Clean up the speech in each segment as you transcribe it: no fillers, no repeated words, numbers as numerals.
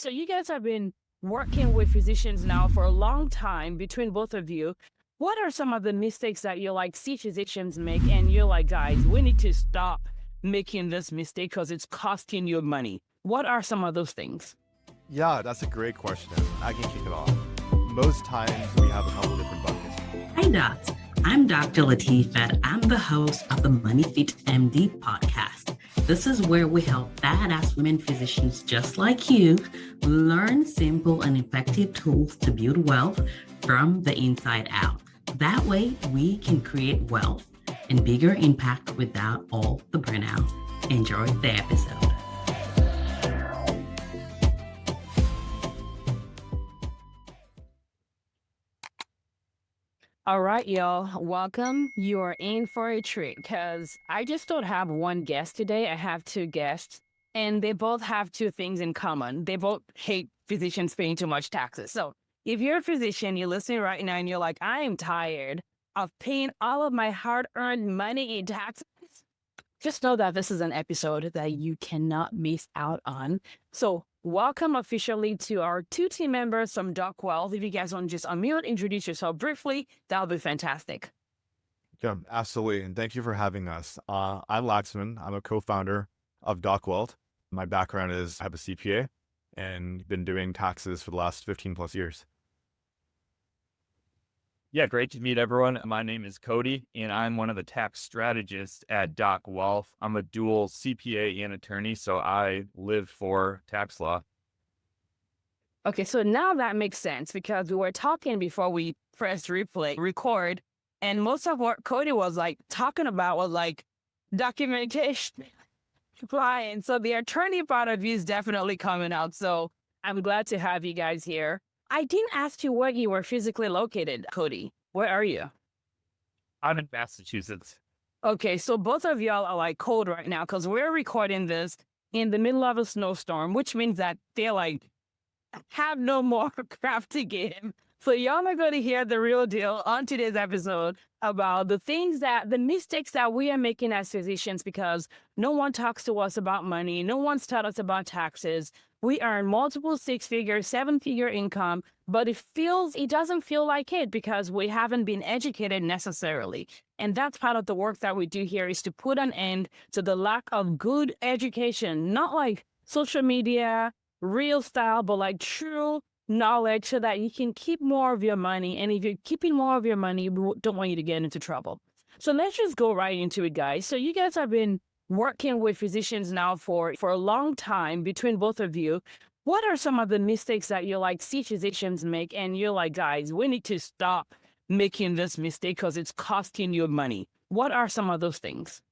So you guys have been working with physicians now for a long time between both of you. What are some of the mistakes that you see physicians make and you're like, guys, we need to stop making this mistake because it's costing you money? What are some of those things? Yeah, that's a great question. I can kick it off. Most times we have a couple different buckets. Hi, Docs. I'm Dr. Latifat. I'm the host of the Money Fit MD podcast. This is where we help badass women physicians just like you learn simple and effective tools to build wealth from the inside out. That way, we can create wealth and bigger impact without all the burnout. Enjoy the episode. All right, y'all, welcome. You are in for a treat because I just don't have one guest today. I have two guests, and they both have two things in common. They both hate physicians paying too much taxes. So if you're a physician, you're listening right now, and you're like, I am tired of paying all of my hard-earned money in taxes, just know that this is an episode that you cannot miss out on. So welcome officially to our two team members from Doc Wealth. If you guys want to just unmute, introduce yourself briefly, that'll be fantastic. Yeah, absolutely. And thank you for having us. I'm Laxman. I'm a co-founder of Doc Wealth. My background is I have a CPA and been doing taxes for the last 15 plus years. Yeah, great to meet everyone. My name is Cody, and I'm one of the tax strategists at Doc Wealth. I'm a dual CPA and attorney, so I live for tax law. Okay, so now that makes sense because we were talking before we pressed record, and most of what Cody was talking about was documentation, compliance. So the attorney part of you is definitely coming out. So I'm glad to have you guys here. I didn't ask you where you were physically located, Cody. Where are you? I'm in Massachusetts. Okay, so both of y'all are cold right now because we're recording this in the middle of a snowstorm, which means that they're have no more crap to give. So y'all are going to hear the real deal on today's episode about the mistakes that we are making as physicians because no one talks to us about money. No one's taught us about taxes. We earn multiple 6-figure, 7-figure income, but it doesn't feel like it because we haven't been educated necessarily. And that's part of the work that we do here is to put an end to the lack of good education, not like social media, real style, but true knowledge so that you can keep more of your money. And if you're keeping more of your money, we don't want you to get into trouble. So let's just go right into it, guys. So you guys have been working with physicians now for a long time between both of you. What are some of the mistakes that you see physicians make and you're like, guys, we need to stop making this mistake because it's costing you money? What are some of those things?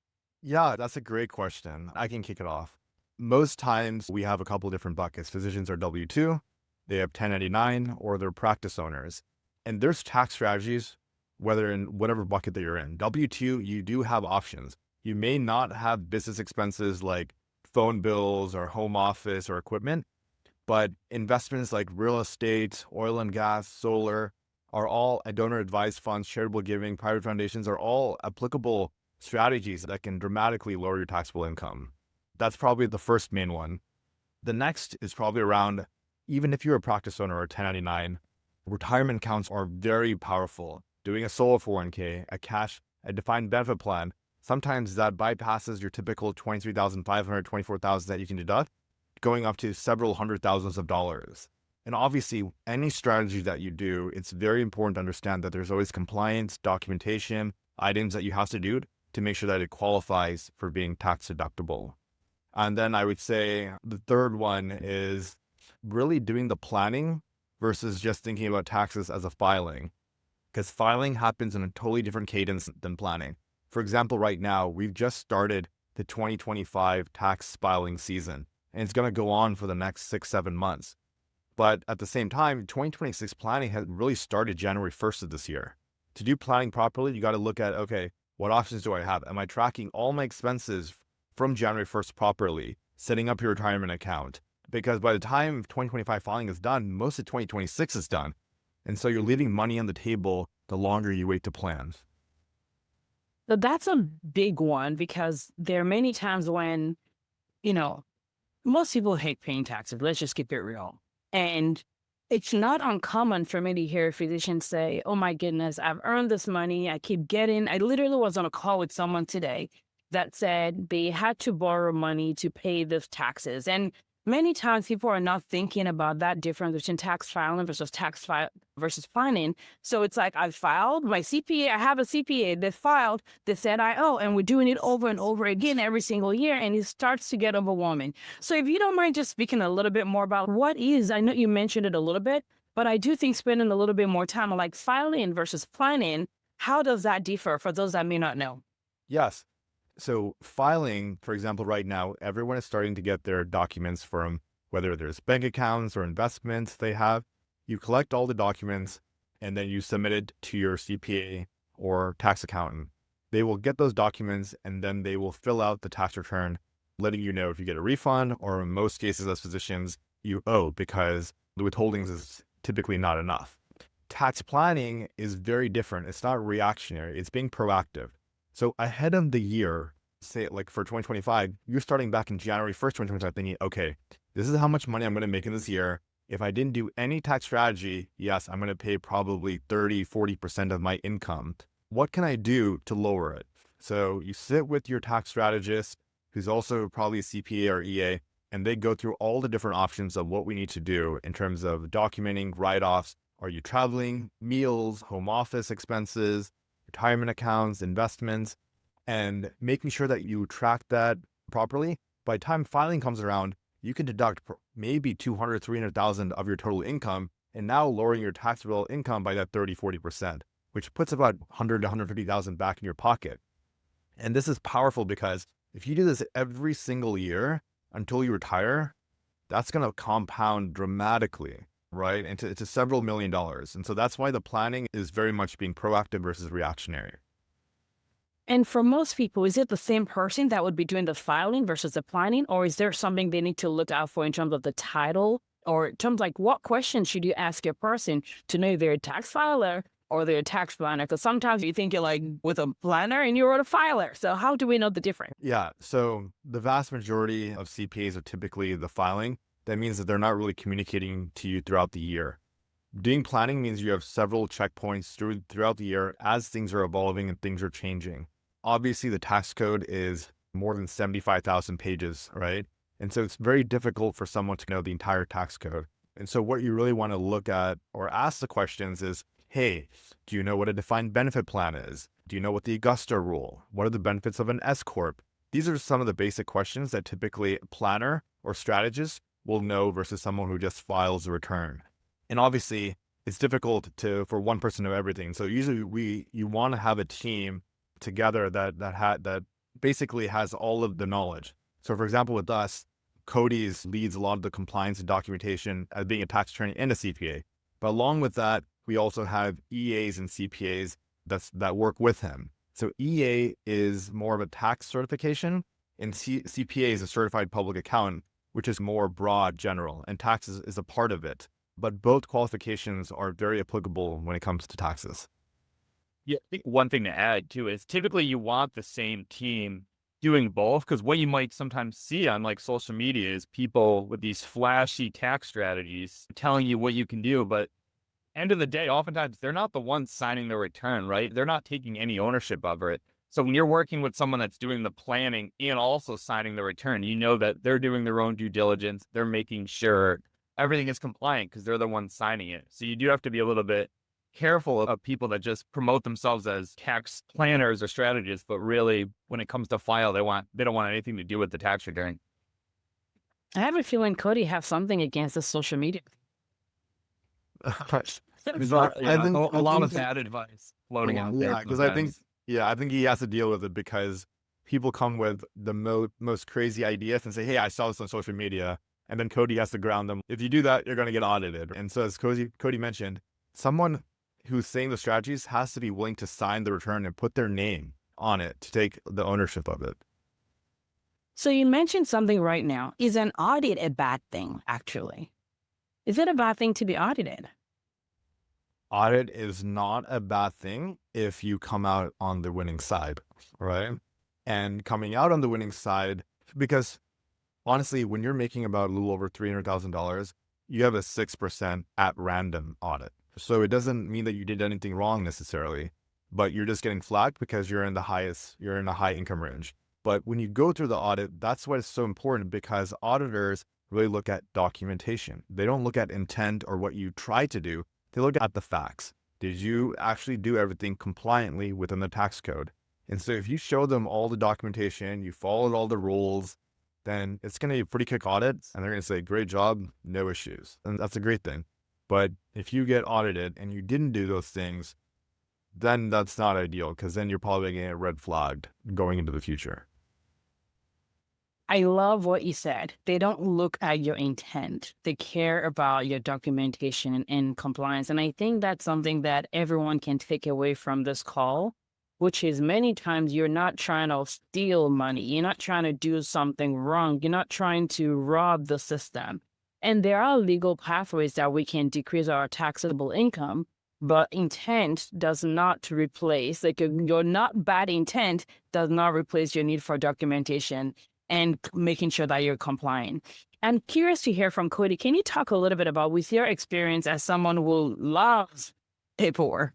Yeah, that's a great question. I can kick it off. Most times we have a couple different buckets. Physicians are W-2, they have 1099, or they're practice owners. And there's tax strategies, whether in whatever bucket that you're in. W-2, you do have options. You may not have business expenses like phone bills or home office or equipment, but investments like real estate, oil and gas, solar are all donor advised funds, charitable giving, private foundations are all applicable strategies that can dramatically lower your taxable income. That's probably the first main one. The next is probably around, even if you're a practice owner or 1099, retirement accounts are very powerful. Doing a solo 401k, a defined benefit plan, sometimes that bypasses your typical $23,500, $24,000 that you can deduct, going up to several hundred thousands of dollars. And obviously, any strategy that you do, it's very important to understand that there's always compliance, documentation, items that you have to do to make sure that it qualifies for being tax deductible. And then I would say the third one is really doing the planning versus just thinking about taxes as a filing, because filing happens in a totally different cadence than planning. For example, right now, we've just started the 2025 tax filing season, and it's going to go on for the next 6-7 months. But at the same time, 2026 planning has really started January 1st of this year. To do planning properly, you got to look at, okay, what options do I have? Am I tracking all my expenses from January 1st properly, setting up your retirement account? Because by the time 2025 filing is done, most of 2026 is done. And so you're leaving money on the table the longer you wait to plan. So that's a big one because there are many times when, most people hate paying taxes. Let's just keep it real. And it's not uncommon for me to hear physicians say, oh my goodness, I've earned this money. I literally was on a call with someone today that said they had to borrow money to pay those taxes. And many times people are not thinking about that difference between tax filing versus filing. So it's like I filed my CPA, I have a CPA that filed, they said I owe, and we're doing it over and over again every single year, and it starts to get overwhelming. So if you don't mind just speaking a little bit more about I know you mentioned it a little bit, but I do think spending a little bit more time on like filing versus planning, how does that differ for those that may not know? Yes. So filing, for example, right now, everyone is starting to get their documents from whether there's bank accounts or investments they have. You collect all the documents and then you submit it to your CPA or tax accountant. They will get those documents and then they will fill out the tax return, letting you know if you get a refund, or in most cases as physicians, you owe because the withholdings is typically not enough. Tax planning is very different. It's not reactionary. It's being proactive. So ahead of the year, say like for 2025, you're starting back in January 1st, 2025, thinking, okay, this is how much money I'm going to make in this year. If I didn't do any tax strategy, yes, I'm going to pay probably 30, 40% of my income. What can I do to lower it? So you sit with your tax strategist, who's also probably a CPA or EA, and they go through all the different options of what we need to do in terms of documenting write-offs. Are you traveling, meals, home office expenses, retirement accounts, investments, and making sure that you track that properly. By the time filing comes around, you can deduct maybe 200, 300,000 of your total income, and now lowering your taxable income by that 30, 40%, which puts about 100 to 150,000 back in your pocket. And this is powerful because if you do this every single year until you retire, that's going to compound dramatically, right? Into several $1 million. And so that's why the planning is very much being proactive versus reactionary. And for most people, is it the same person that would be doing the filing versus the planning, or is there something they need to look out for in terms of the title, or in terms like what questions should you ask your person to know if they're a tax filer or they're a tax planner? Because sometimes you think you're like with a planner and you're a filer. So how do we know the difference? Yeah. So the vast majority of CPAs are typically the filing. That means that they're not really communicating to you throughout the year. Doing planning means you have several checkpoints throughout the year as things are evolving and things are changing. Obviously, the tax code is more than 75,000 pages, right? And so it's very difficult for someone to know the entire tax code. And so what you really want to look at or ask the questions is, hey, do you know what a defined benefit plan is? Do you know what the Augusta rule? What are the benefits of an S Corp? These are some of the basic questions that typically a planner or strategist will know versus someone who just files a return. And obviously, it's difficult for one person to know everything. So usually you want to have a team together that basically has all of the knowledge. So for example, with us, Cody leads a lot of the compliance and documentation as being a tax attorney and a CPA. But along with that, we also have EAs and CPAs that work with him. So EA is more of a tax certification, and CPA is a certified public accountant, which is more broad, general, and taxes is a part of it. But both qualifications are very applicable when it comes to taxes. Yeah, I think one thing to add too is typically you want the same team doing both, because what you might sometimes see on like social media is people with these flashy tax strategies telling you what you can do, but end of the day, oftentimes they're not the ones signing the return, right? They're not taking any ownership of it. So when you're working with someone that's doing the planning and also signing the return, you know that they're doing their own due diligence. They're making sure everything is compliant because they're the ones signing it. So you do have to be a little bit careful of people that just promote themselves as tax planners or strategists, but really when it comes to file, they don't want anything to do with the tax return. I have a feeling Cody has something against the social media. There's a lot of bad advice floating out there. Yeah, because I think he has to deal with it because people come with the most crazy ideas and say, hey, I saw this on social media. And then Cody has to ground them. If you do that, you're going to get audited. And so as Cody mentioned, someone who's saying the strategies has to be willing to sign the return and put their name on it to take the ownership of it. So you mentioned something right now. Is an audit a bad thing, actually? Is it a bad thing to be audited? Audit is not a bad thing if you come out on the winning side, right? And coming out on the winning side, because Honestly, when you're making about a little over $300,000, you have a 6% at random audit. So it doesn't mean that you did anything wrong necessarily, but you're just getting flagged because you're in a high income range. But when you go through the audit, that's why it's so important, because auditors really look at documentation. They don't look at intent or what you try to do. They look at the facts. Did you actually do everything compliantly within the tax code? And so if you show them all the documentation, you followed all the rules, then it's going to be a pretty quick audit and they're going to say, great job, no issues. And that's a great thing. But if you get audited and you didn't do those things, then that's not ideal, because then you're probably going to get red flagged going into the future. I love what you said. They don't look at your intent. They care about your documentation and compliance. And I think that's something that everyone can take away from this call, which is many times you're not trying to steal money. You're not trying to do something wrong. You're not trying to rob the system. And there are legal pathways that we can decrease our taxable income, but intent does not replace, like your not bad intent does not replace your need for documentation and making sure that you're complying. I'm curious to hear from Cody. Can you talk a little bit about, with your experience as someone who loves paperwork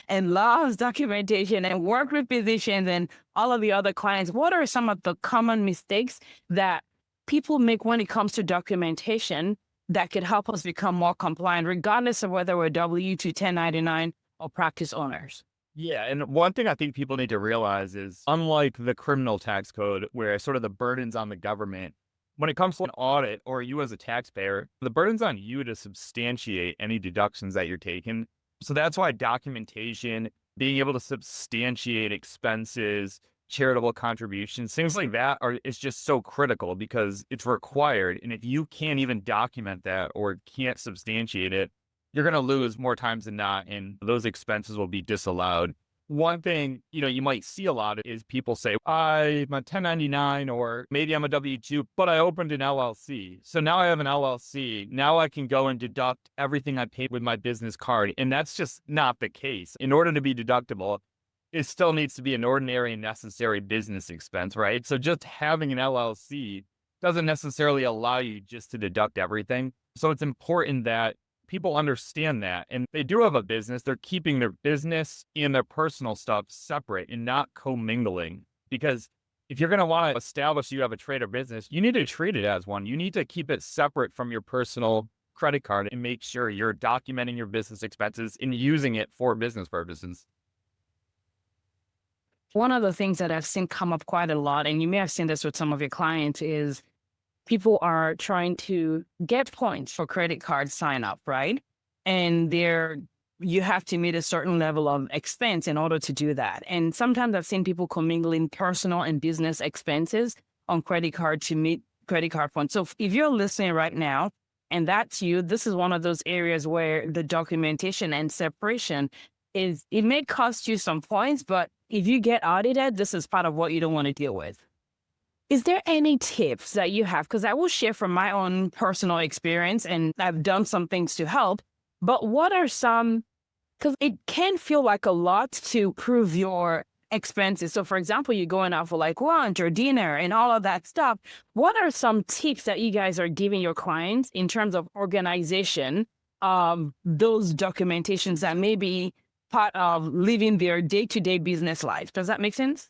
and loves documentation and work with physicians and all of the other clients, what are some of the common mistakes that people make when it comes to documentation that could help us become more compliant, regardless of whether we're W-2, 1099, or practice owners? Yeah, and one thing I think people need to realize is, unlike the criminal tax code, where sort of the burden's on the government, when it comes to an audit or you as a taxpayer, the burden's on you to substantiate any deductions that you're taking. So that's why documentation, being able to substantiate expenses, charitable contributions, things like that is just so critical, because it's required. And if you can't even document that or can't substantiate it, you're going to lose more times than not, and those expenses will be disallowed. One thing, you might see a lot is people say, I'm a 1099 or maybe I'm a W-2, but I opened an LLC. So now I have an LLC. Now I can go and deduct everything I paid with my business card. And that's just not the case. In order to be deductible, it still needs to be an ordinary and necessary business expense, right? So just having an LLC doesn't necessarily allow you just to deduct everything. So it's important that people understand that. And they do have a business. They're keeping their business and their personal stuff separate and not commingling. Because if you're going to want to establish you have a trade or business, you need to treat it as one. You need to keep it separate from your personal credit card and make sure you're documenting your business expenses and using it for business purposes. One of the things that I've seen come up quite a lot, and you may have seen this with some of your clients, is people are trying to get points for credit card sign up, right? And you have to meet a certain level of expense in order to do that. And sometimes I've seen people commingling personal and business expenses on credit card to meet credit card points. So if you're listening right now and that's you, this is one of those areas where the documentation and separation it may cost you some points, but if you get audited, this is part of what you don't want to deal with. Is there any tips that you have? Because I will share from my own personal experience, and I've done some things to help. But what are some, because it can feel like a lot to prove your expenses. So for example, you're going out for like lunch or dinner and all of that stuff. What are some tips that you guys are giving your clients in terms of organization of those documentations that may be part of living their day-to-day business life? Does that make sense?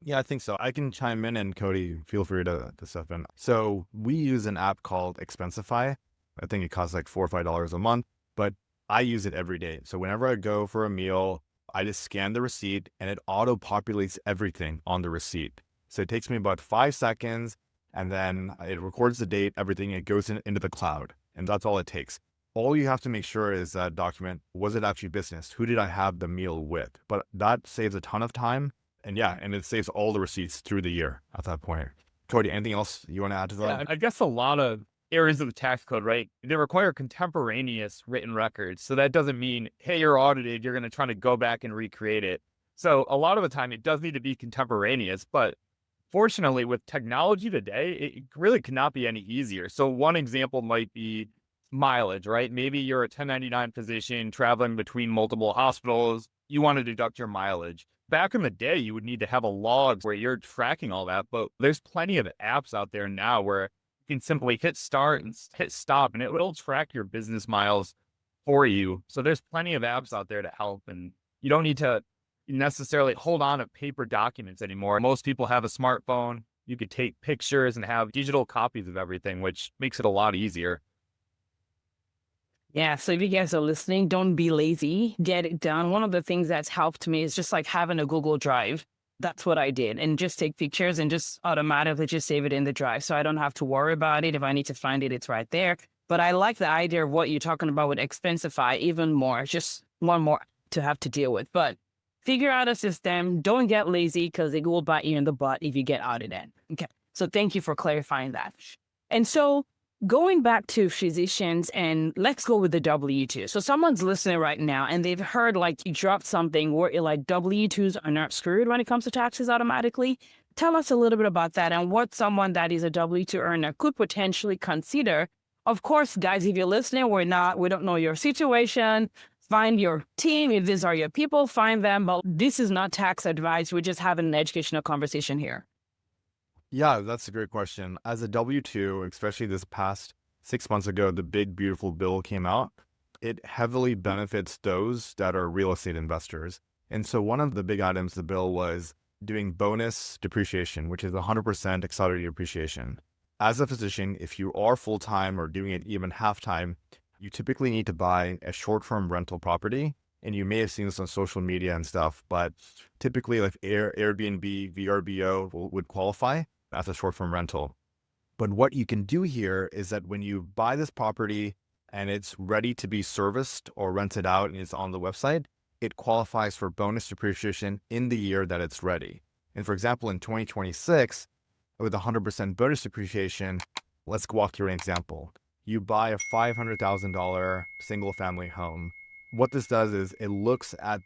Yeah, I think so. I can chime in, and Cody, feel free to step in. So we use an app called Expensify. I think it costs like $4 or $5 a month, but I use it every day. So whenever I go for a meal, I just scan the receipt and it auto-populates everything on the receipt. So it takes me about 5 seconds, and then it records the date, everything, it goes into the cloud. And that's all it takes. All you have to make sure is that document, was it actually business? Who did I have the meal with? But that saves a ton of time. And yeah, and it saves all the receipts through the year at that point. Cody, anything else you want to add to that? Yeah, I guess a lot of areas of the tax code, right? They require contemporaneous written records. So that doesn't mean, hey, you're audited, you're going to try to go back and recreate it. So a lot of the time it does need to be contemporaneous, but fortunately with technology today, it really cannot be any easier. So one example might be mileage, right? Maybe you're a 1099 physician traveling between multiple hospitals. You want to deduct your mileage. Back in the day, you would need to have a log where you're tracking all that, but there's plenty of apps out there now where you can simply hit start and hit stop, and it will track your business miles for you. So there's plenty of apps out there to help, and you don't need to necessarily hold on to paper documents anymore. Most people have a smartphone. You could take pictures and have digital copies of everything, which makes it a lot easier. Yeah, so if you guys are listening, don't be lazy. Get it done. One of the things that's helped me is just like having a Google Drive. That's what I did. And just take pictures and just automatically just save it in the drive. So I don't have to worry about it. If I need to find it, it's right there. But I like the idea of what you're talking about with Expensify even more. Just one more to have to deal with. But figure out a system. Don't get lazy because it will bite you in the butt if you get out of that. Okay. So thank you for clarifying that. And so going back to physicians, and let's go with the W-2. So someone's listening right now and they've heard like you dropped something where you're like W-2s are not screwed when it comes to taxes automatically. Tell us a little bit about that and what someone that is a W-2 earner could potentially consider. Of course, guys, if you're listening, we don't know your situation. Find your team. If these are your people, find them. But this is not tax advice. We're just having an educational conversation here. Yeah, that's a great question. As a W-2, especially this past 6 months ago, the big, beautiful bill came out. It heavily benefits those that are real estate investors. And so one of the big items of the bill was doing bonus depreciation, which is 100% accelerated depreciation. As a physician, if you are full-time or doing it even half-time, you typically need to buy a short-term rental property. And you may have seen this on social media and stuff, but typically like Airbnb, VRBO would qualify as a short-term rental. But what you can do here is that when you buy this property and it's ready to be serviced or rented out and it's on the website, it qualifies for bonus depreciation in the year that it's ready. And for example, in 2026, with 100% bonus depreciation, let's walk through an example. You buy a $500,000 single family home. What this does is it looks at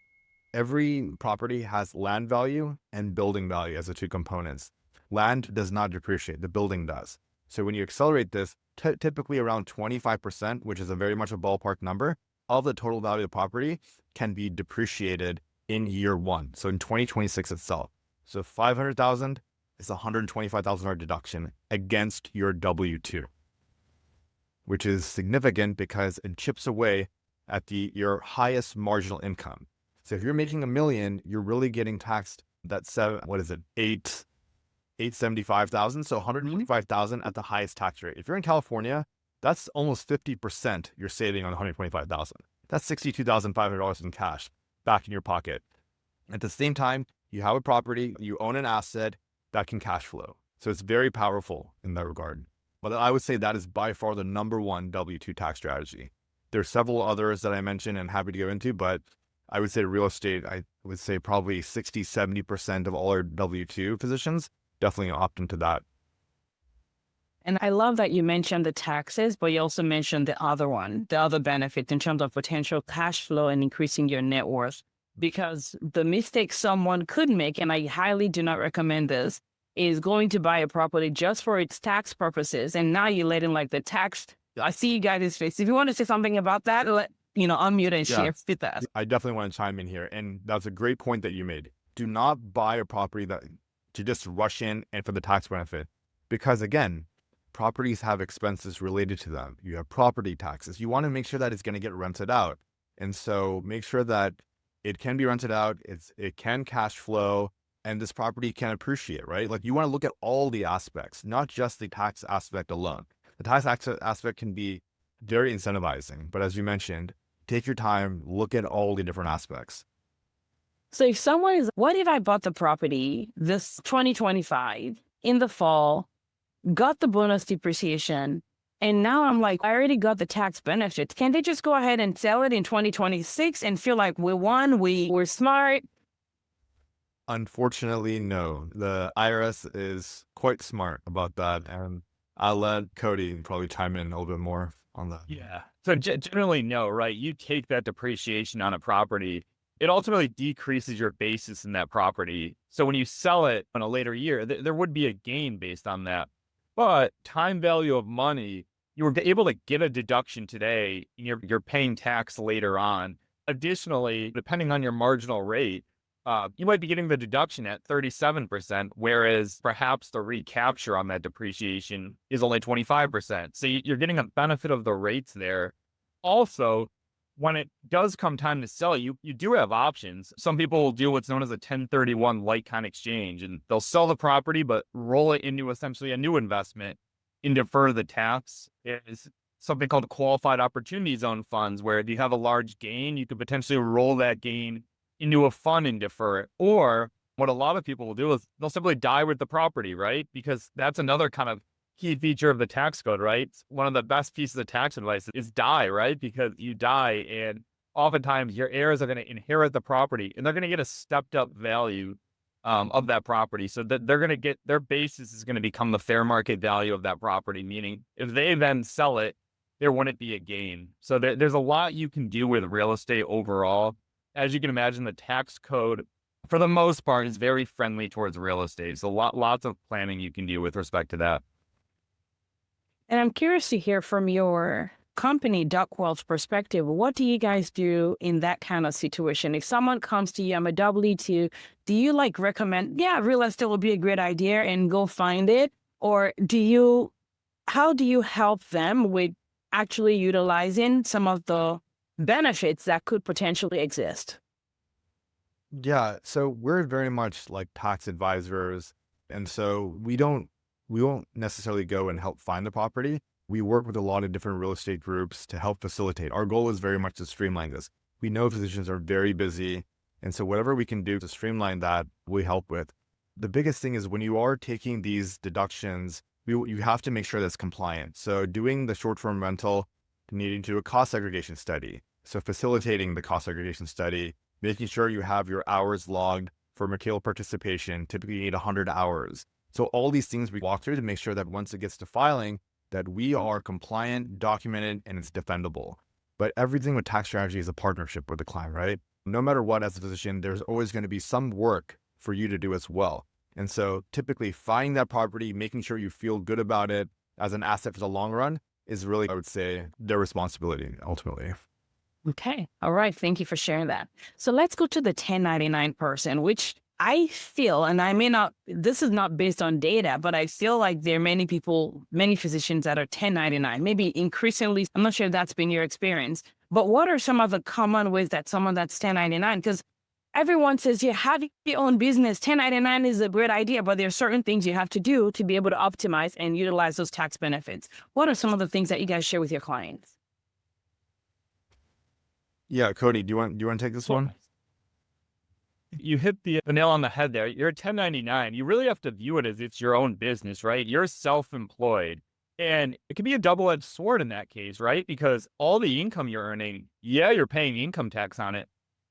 every property has land value and building value as the two components. Land does not depreciate, the building does. So when you accelerate this, typically around 25%, which is a very much a ballpark number, of the total value of the property can be depreciated in year one. So in 2026 itself. So 500,000 is a $125,000 deduction against your W-2, which is significant because it chips away at your highest marginal income. So if you're making $1 million, you're really getting taxed that $875,000, so $125,000 at the highest tax rate. If you're in California, that's almost 50% you're saving on $125,000. That's $62,500 in cash back in your pocket. At the same time, you have a property, you own an asset that can cash flow. So it's very powerful in that regard. But I would say that is by far the number one W-2 tax strategy. There's several others that I mentioned and happy to go into, but I would say real estate, I would say probably 60, 70% of all our W-2 physicians definitely opt into that. And I love that you mentioned the taxes, but you also mentioned the other benefit in terms of potential cash flow and increasing your net worth. Because the mistake someone could make, and I highly do not recommend this, is going to buy a property just for its tax purposes. And now you're letting like the tax, I see you guys' face. If you want to say something about that, unmute and share with us. I definitely want to chime in here. And that's a great point that you made. Do not buy a property to just rush in and for the tax benefit. Because again, properties have expenses related to them. You have property taxes. You want to make sure that it's going to get rented out. And so make sure that it can be rented out. It can cash flow. And this property can appreciate, right? Like you want to look at all the aspects, not just the tax aspect alone. The tax aspect can be very incentivizing, but as you mentioned, take your time, look at all the different aspects. So if someone is, what if I bought the property this 2025 in the fall, got the bonus depreciation, and now I'm like, I already got the tax benefit. Can they just go ahead and sell it in 2026 and feel like we won, we're smart? Unfortunately, no. The IRS is quite smart about that. And I'll let Cody probably chime in a little bit more on that. Yeah. So generally, no, right? You take that depreciation on a property, it ultimately decreases your basis in that property. So when you sell it in a later year, there would be a gain based on that. But time value of money, you were able to get a deduction today, and you're paying tax later on. Additionally, depending on your marginal rate, you might be getting the deduction at 37%, whereas perhaps the recapture on that depreciation is only 25%. So you're getting a benefit of the rates there. Also, when it does come time to sell, you do have options. Some people will do what's known as a 1031 like-kind exchange, and they'll sell the property, but roll it into essentially a new investment and defer the tax. Is something called qualified opportunity zone funds, where if you have a large gain, you could potentially roll that gain into a fund and defer it. Or what a lot of people will do is they'll simply die with the property, right? Because that's another kind of key feature of the tax code, right? One of the best pieces of tax advice is die, right? Because you die, and oftentimes your heirs are going to inherit the property, and they're going to get a stepped up value of that property. So that they're going to get, their basis is going to become the fair market value of that property, meaning if they then sell it, there wouldn't be a gain. So there's a lot you can do with real estate overall. As you can imagine, the tax code, for the most part, is very friendly towards real estate. So lots of planning you can do with respect to that. And I'm curious to hear from your company, Duckworth's perspective. What do you guys do in that kind of situation? If someone comes to you, I'm a W-2, do you like recommend, yeah, real estate will be a great idea and go find it? Or how do you help them with actually utilizing some of the benefits that could potentially exist? Yeah, so we're very much like tax advisors, and so we won't necessarily go and help find the property. We work with a lot of different real estate groups to help facilitate. Our goal is very much to streamline this. We know physicians are very busy, and so whatever we can do to streamline that, we help with. The biggest thing is when you are taking these deductions, you have to make sure that's compliant. So doing the short-term rental, needing to do a cost segregation study. So facilitating the cost segregation study, making sure you have your hours logged for material participation. Typically you need 100 hours. So all these things we walk through to make sure that once it gets to filing, that we are compliant, documented, and it's defendable. But everything with tax strategy is a partnership with the client, right? No matter what, as a physician, there's always going to be some work for you to do as well. And so typically finding that property, making sure you feel good about it as an asset for the long run is really, I would say, their responsibility ultimately. Okay. All right. Thank you for sharing that. So let's go to the 1099 person, which I feel, and I may not, this is not based on data, but I feel like there are many people, many physicians that are 1099, maybe increasingly. I'm not sure if that's been your experience, but what are some of the common ways that someone that's 1099, because everyone says, yeah, have your own business. 1099 is a great idea, but there are certain things you have to do to be able to optimize and utilize those tax benefits. What are some of the things that you guys share with your clients? Yeah, Cody, do you want to take this one? You hit the nail on the head there. You're a 1099. You really have to view it as it's your own business, right? You're self-employed. And it can be a double-edged sword in that case, right? Because all the income you're earning, yeah, you're paying income tax on it,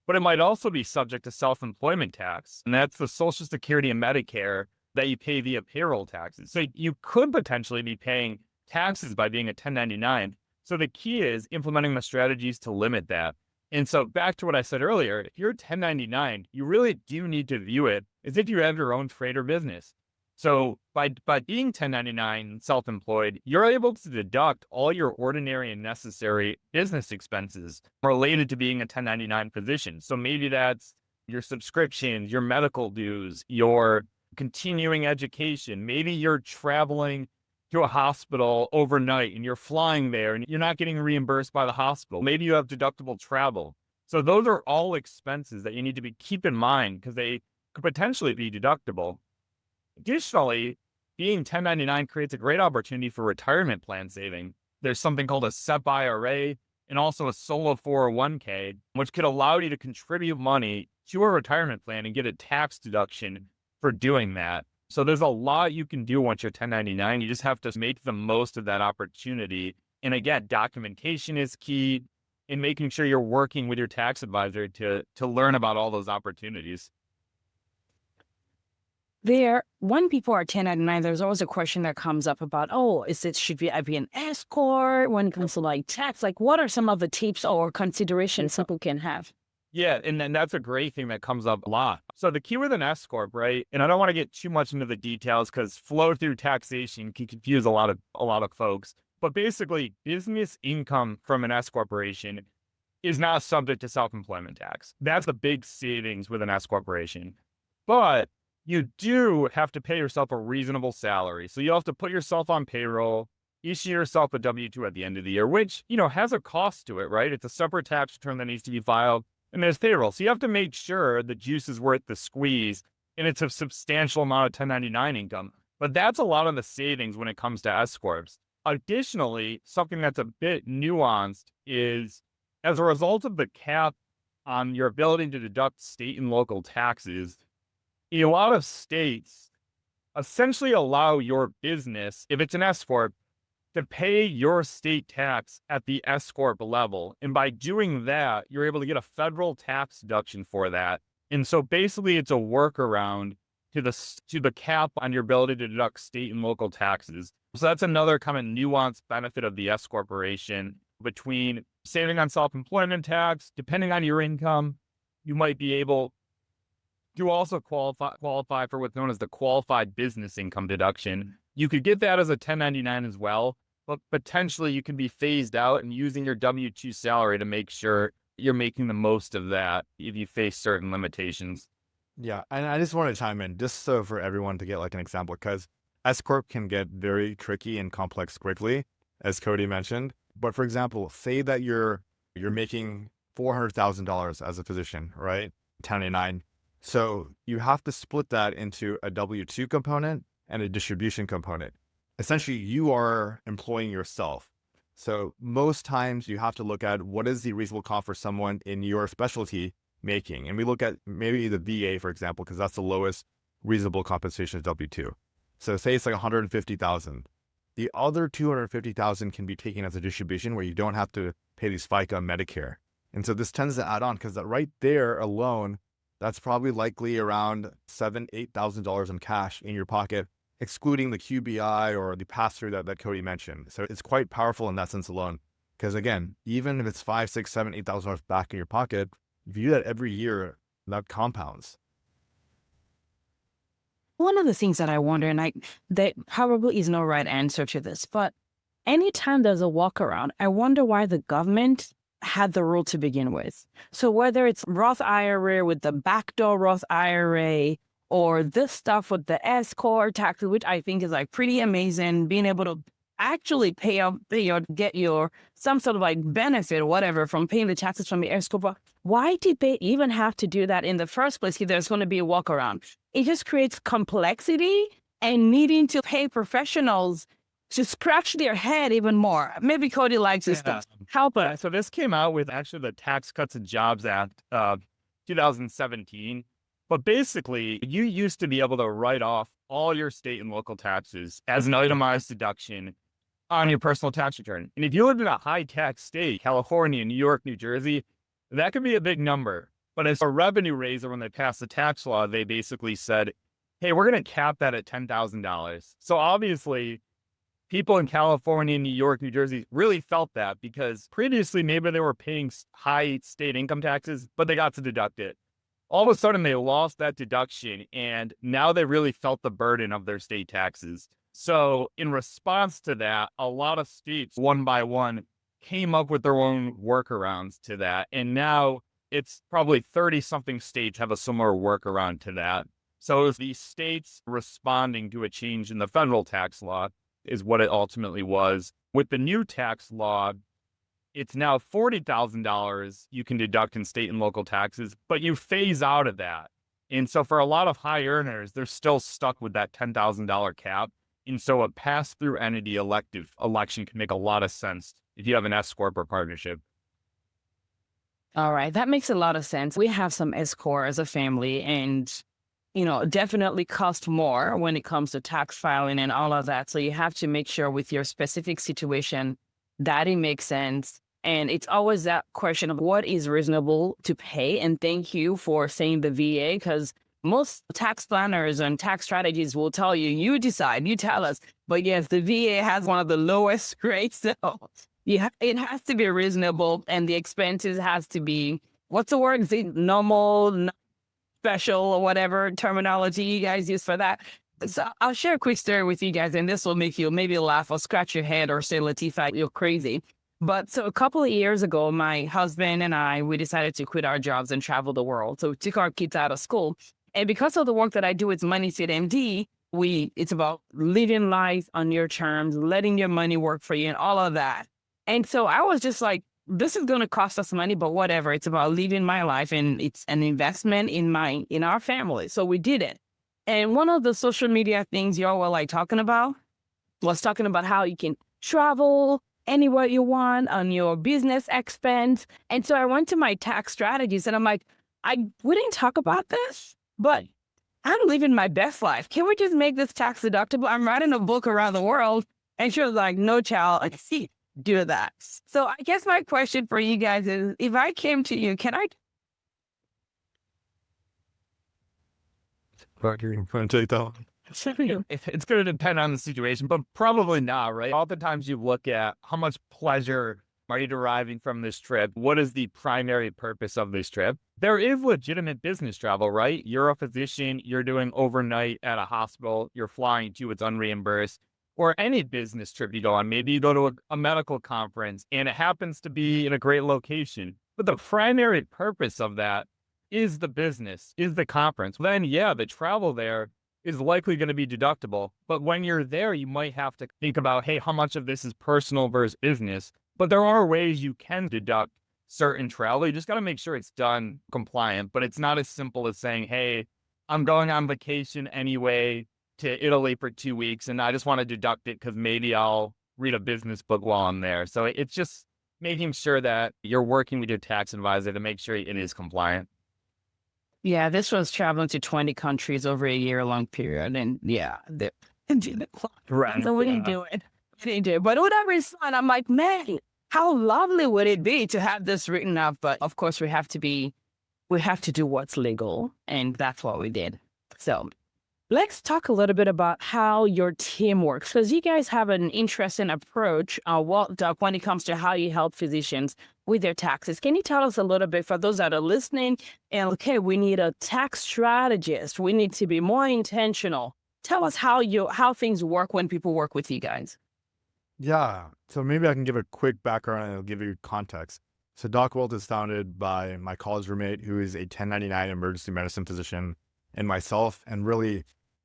but it might also be subject to self-employment tax. And that's the Social Security and Medicare that you pay via payroll taxes. So you could potentially be paying taxes by being a 1099. So the key is implementing the strategies to limit that. And so back to what I said earlier, if you're 1099, you really do need to view it as if you have your own trade or business. So by being 1099 self-employed, you're able to deduct all your ordinary and necessary business expenses related to being a 1099 physician. So maybe that's your subscriptions, your medical dues, your continuing education. Maybe you're traveling to a hospital overnight and you're flying there and you're not getting reimbursed by the hospital. Maybe you have deductible travel. So those are all expenses that you need to keep in mind because they could potentially be deductible. Additionally, being 1099 creates a great opportunity for retirement plan saving. There's something called a SEP IRA and also a solo 401k, which could allow you to contribute money to a retirement plan and get a tax deduction for doing that. So there's a lot you can do once you're 1099. You just have to make the most of that opportunity. And again, documentation is key in making sure you're working with your tax advisor to learn about all those opportunities. When people are 1099, there's always a question that comes up about, should I be an escort when it comes to like tax? Like, what are some of the tips or considerations people can have? Yeah, and then that's a great thing that comes up a lot. So the key with an S corp, right? And I don't want to get too much into the details because flow through taxation can confuse a lot of folks. But basically, business income from an S corporation is not subject to self-employment tax. That's the big savings with an S corporation. But you do have to pay yourself a reasonable salary. So you have to put yourself on payroll, issue yourself a W-2 at the end of the year, which, has a cost to it, right? It's a separate tax return that needs to be filed, and there's payroll. So you have to make sure the juice is worth the squeeze, and it's a substantial amount of 1099 income. But that's a lot of the savings when it comes to S corps. Additionally, something that's a bit nuanced is, as a result of the cap on your ability to deduct state and local taxes, a lot of states essentially allow your business, if it's an S corp, to pay your state tax at the S corp level. And by doing that, you're able to get a federal tax deduction for that. And so basically it's a workaround to the cap on your ability to deduct state and local taxes. So that's another kind of nuanced benefit of the S corporation, between saving on self-employment tax. Depending on your income, you might be able to also qualify for what's known as the qualified business income deduction. You could get that as a 1099 as well, but potentially you can be phased out and using your W-2 salary to make sure you're making the most of that if you face certain limitations. Yeah, and I just want to chime in just so for everyone to get like an example, because S corp can get very tricky and complex quickly, as Cody mentioned. But for example, say that you're making $400,000 as a physician, right? 1099. So you have to split that into a W-2 component and a distribution component. Essentially, you are employing yourself. So most times you have to look at what is the reasonable cost for someone in your specialty making. And we look at maybe the VA, for example, because that's the lowest reasonable compensation of W-2. So say it's like 150,000. The other 250,000 can be taken as a distribution where you don't have to pay these FICA and Medicare. And so this tends to add on, because that right there alone, that's probably likely around $7,000-8,000 in cash in your pocket, excluding the QBI or the pass-through that Cody mentioned. So it's quite powerful in that sense alone. Because again, even if it's $5,000, $6,000, $7,000, $8,000 back in your pocket, if you do that every year, that compounds. One of the things that I wonder, and there probably is no right answer to this, but anytime there's a walkaround, I wonder why the government had the rule to begin with. So whether it's Roth IRA with the backdoor Roth IRA, or this stuff with the S corp taxes, which I think is like pretty amazing, being able to actually get your some sort of like benefit or whatever from paying the taxes from the S corp. Why did they even have to do that in the first place if there's going to be a walkaround? It just creates complexity and needing to pay professionals to scratch their head even more. Maybe Cody likes this stuff. Help us. So this came out with actually the Tax Cuts and Jobs Act 2017. But basically, you used to be able to write off all your state and local taxes as an itemized deduction on your personal tax return. And if you lived in a high tax state, California, New York, New Jersey, that could be a big number. But as a revenue raiser, when they passed the tax law, they basically said, hey, we're going to cap that at $10,000. So obviously, people in California, New York, New Jersey really felt that, because previously maybe they were paying high state income taxes, but they got to deduct it. All of a sudden they lost that deduction, and now they really felt the burden of their state taxes. So in response to that, a lot of states, one by one, came up with their own workarounds to that. And now it's probably 30-something states have a similar workaround to that. So it's the states responding to a change in the federal tax law is what it ultimately was. With the new tax law, it's now $40,000 you can deduct in state and local taxes, but you phase out of that. And so for a lot of high earners, they're still stuck with that $10,000 cap. And so a pass-through entity election can make a lot of sense if you have an S corp or partnership. All right, that makes a lot of sense. We have some S corp as a family, and definitely cost more when it comes to tax filing and all of that. So you have to make sure with your specific situation that it makes sense. And it's always that question of what is reasonable to pay. And thank you for saying the VA, because most tax planners and tax strategies will tell you, you decide, you tell us. But yes, the VA has one of the lowest rates. So it has to be reasonable, and the expenses has to be, what's the word? Is it normal, special, or whatever terminology you guys use for that? So I'll share a quick story with you guys, and this will make you maybe laugh or scratch your head or say, Latifat, you're crazy. But so a couple of years ago, my husband and I, we decided to quit our jobs and travel the world. So we took our kids out of school. And because of the work that I do with Money Fit MD, it's about living life on your terms, letting your money work for you and all of that. And so I was just like, this is going to cost us money, but whatever. It's about living my life and it's an investment in our family. So we did it. And one of the social media things y'all were like talking about was talking about how you can travel anywhere you want on your business expense. And so I went to my tax strategies and I'm like, we didn't talk about this, but I'm living my best life. Can we just make this tax deductible? I'm writing a book around the world. And she was like, no, child, I see, do that. So I guess my question for you guys is, if I came to you, can I? You want to take that one? It's going to depend on the situation, but probably not, right? Oftentimes you look at how much pleasure are you deriving from this trip? What is the primary purpose of this trip? There is legitimate business travel, right? You're a physician, you're doing overnight at a hospital, you're flying to, it's unreimbursed, or any business trip you go on. Maybe you go to a medical conference and it happens to be in a great location. But the primary purpose of that is the business, is the conference. Then, yeah, the travel there is likely going to be deductible. But when you're there, you might have to think about, hey, how much of this is personal versus business? But there are ways you can deduct certain travel. You just got to make sure it's done compliant. But it's not as simple as saying, hey, I'm going on vacation anyway to Italy for 2 weeks, and I just want to deduct it because maybe I'll read a business book while I'm there. So it's just making sure that you're working with your tax advisor to make sure it is compliant. Yeah, this was traveling to 20 countries over a year-long period. And yeah, Right. so we didn't do it. We didn't do it. But whatever is fun, I'm like, man, how lovely would it be to have this written up? But of course, we have to do what's legal. And that's what we did. So let's talk a little bit about how your team works, because you guys have an interesting approach, Doc, when it comes to how you help physicians with their taxes. Can you tell us a little bit for those that are listening? And okay, we need a tax strategist. We need to be more intentional. Tell us how things work when people work with you guys. Yeah. So maybe I can give a quick background and I'll give you context. So Doc Wealth is founded by my college roommate, who is a 1099 emergency medicine physician, and myself. And really,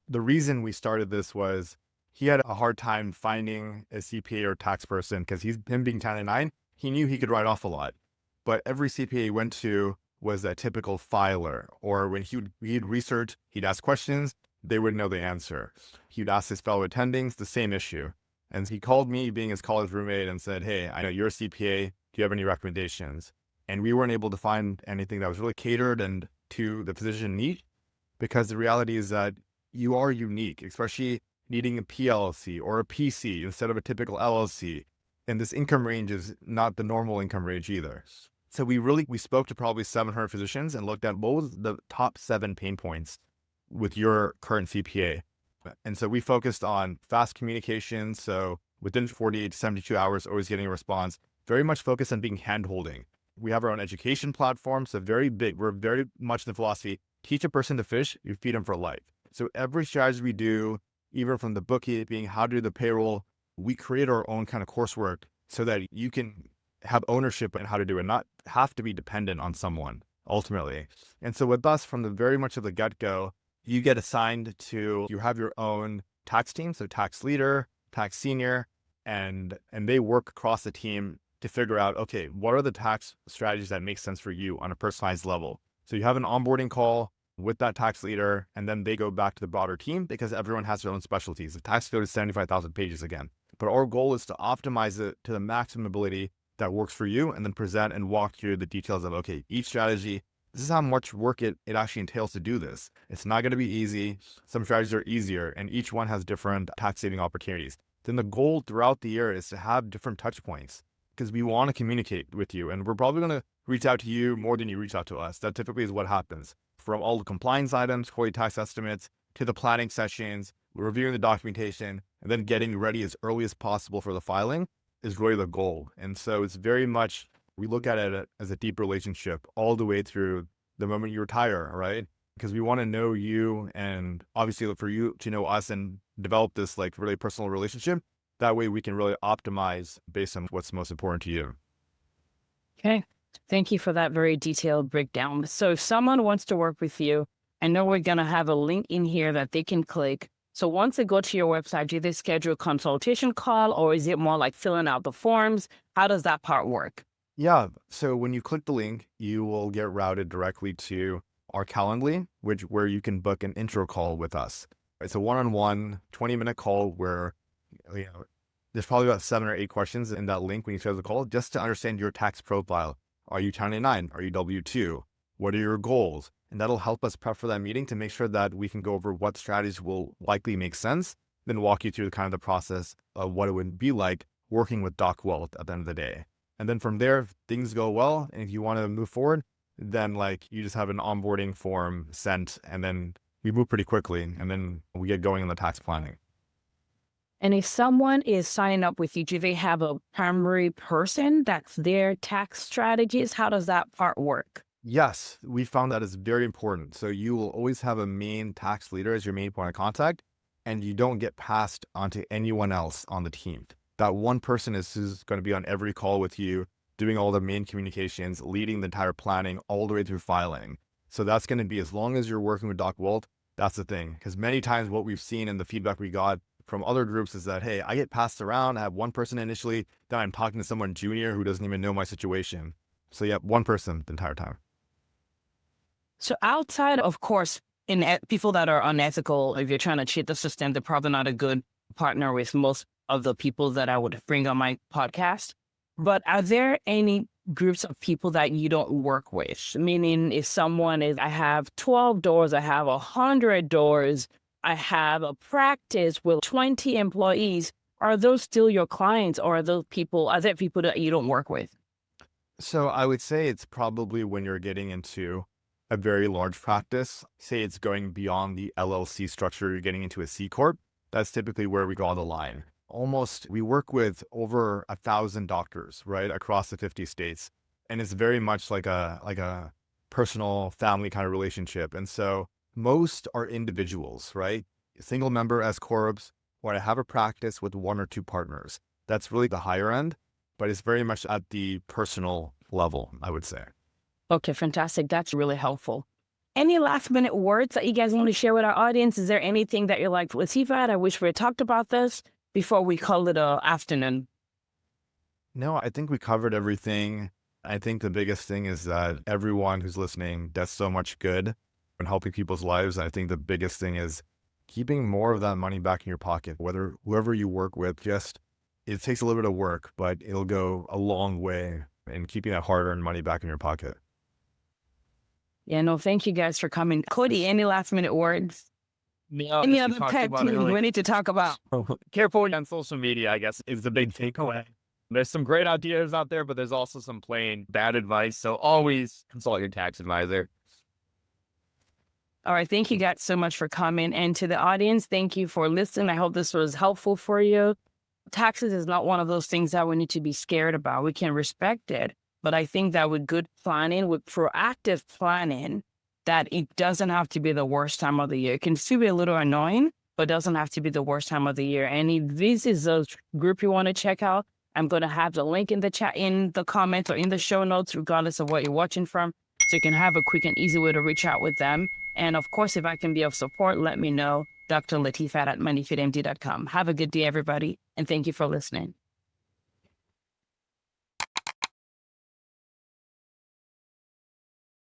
the reason we started this was he had a hard time finding a CPA or tax person because him being 1099, he knew he could write off a lot. But every CPA he went to was a typical filer, or when he'd research, he'd ask questions, they wouldn't know the answer. He'd ask his fellow attendings the same issue. And he called me, being his college roommate, and said, hey, I know you're a CPA. Do you have any recommendations? And we weren't able to find anything that was really catered and to the physician need, because the reality is that you are unique, especially needing a PLLC or a PC instead of a typical LLC. And this income range is not the normal income range either. So we spoke to probably 700 physicians and looked at what was the top 7 pain points with your current CPA. And so we focused on fast communication. So within 48 to 72 hours, always getting a response, very much focused on being hand-holding. We have our own education platform. So very big, we're very much in the philosophy, teach a person to fish, you feed them for life. So every strategy we do, even from the bookkeeping, how to do the payroll, we create our own kind of coursework so that you can have ownership in how to do it, not have to be dependent on someone ultimately. And so with us, from the very much of the get-go, you get assigned you have your own tax team, so tax leader, tax senior, and they work across the team to figure out, okay, what are the tax strategies that make sense for you on a personalized level? So you have an onboarding call with that tax leader, and then they go back to the broader team because everyone has their own specialties. The tax code is 75,000 pages again. But our goal is to optimize it to the maximum ability that works for you, and then present and walk through the details of, okay, each strategy, this is how much work it actually entails to do this. It's not going to be easy. Some strategies are easier, and each one has different tax saving opportunities. Then the goal throughout the year is to have different touch points, because we want to communicate with you, and we're probably going to reach out to you more than you reach out to us. That typically is what happens. From all the compliance items, quarterly tax estimates, to the planning sessions, reviewing the documentation, and then getting ready as early as possible for the filing is really the goal. And so it's very much, we look at it as a deep relationship all the way through the moment you retire, right? Because we want to know you, and obviously for you to know us and develop this like really personal relationship. That way we can really optimize based on what's most important to you. Okay. Thank you for that very detailed breakdown. So if someone wants to work with you, I know we're going to have a link in here that they can click. So once they go to your website, do they schedule a consultation call, or is it more like filling out the forms? How does that part work? Yeah. So when you click the link, you will get routed directly to our Calendly, where you can book an intro call with us. It's a one-on-one 20-minute call where there's probably about 7 or 8 questions in that link when you schedule the call, just to understand your tax profile. Are you 1099? Are you W-2? What are your goals? And that'll help us prep for that meeting to make sure that we can go over what strategies will likely make sense, then walk you through kind of the process of what it would be like working with Doc Wealth at the end of the day. And then from there, if things go well, and if you want to move forward, then you just have an onboarding form sent, and then we move pretty quickly, and then we get going on the tax planning. And if someone is signing up with you, do they have a primary person that's their tax strategist? How does that part work? Yes, we found that is very important. So you will always have a main tax leader as your main point of contact, and you don't get passed onto anyone else on the team. That one person is who's going to be on every call with you, doing all the main communications, leading the entire planning all the way through filing. So that's going to be, as long as you're working with Doc Wealth, that's the thing. Because many times what we've seen in the feedback we got from other groups is that, hey, I get passed around, I have one person initially, then I'm talking to someone junior who doesn't even know my situation. So yeah, one person the entire time. So outside, of course, people that are unethical, if you're trying to cheat the system, they're probably not a good partner with most of the people that I would bring on my podcast. But are there any groups of people that you don't work with? Meaning if someone is, I have 12 doors, I have 100 doors, I have a practice with 20 employees, are those still your clients, or are there people that you don't work with? So I would say it's probably when you're getting into a very large practice, say it's going beyond the LLC structure, you're getting into a C Corp, that's typically where we draw the line. We work with over 1,000 doctors, right, across the 50 states. And it's very much like a personal family kind of relationship. And so most are individuals, right? Single member S Corps, or I have a practice with 1 or 2 partners. That's really the higher end, but it's very much at the personal level, I would say. Okay, fantastic. That's really helpful. Any last minute words that you guys want to share with our audience? Is there anything that you're like, Latifat, I wish we had talked about this before we call it a afternoon? No, I think we covered everything. I think the biggest thing is that everyone who's listening does so much good in helping people's lives. I think the biggest thing is keeping more of that money back in your pocket, whoever you work with, it takes a little bit of work, but it'll go a long way in keeping that hard-earned money back in your pocket. Yeah, no, thank you guys for coming. Cody, any last minute words? No, Any as we other talked pet about peeve earlier, we need to talk about? careful on social media, I guess, is the big takeaway. There's some great ideas out there, but there's also some plain bad advice. So always consult your tax advisor. All right. Thank you guys so much for coming. And to the audience, thank you for listening. I hope this was helpful for you. Taxes is not one of those things that we need to be scared about. We can respect it. But I think that with good planning, with proactive planning, that it doesn't have to be the worst time of the year. It can still be a little annoying, but doesn't have to be the worst time of the year. And if this is a group you want to check out, I'm going to have the link in the chat, in the comments, or in the show notes, regardless of what you're watching from. So you can have a quick and easy way to reach out with them. And of course, if I can be of support, let me know. Dr. Latifat at moneyfitmd.com. Have a good day, everybody. And thank you for listening.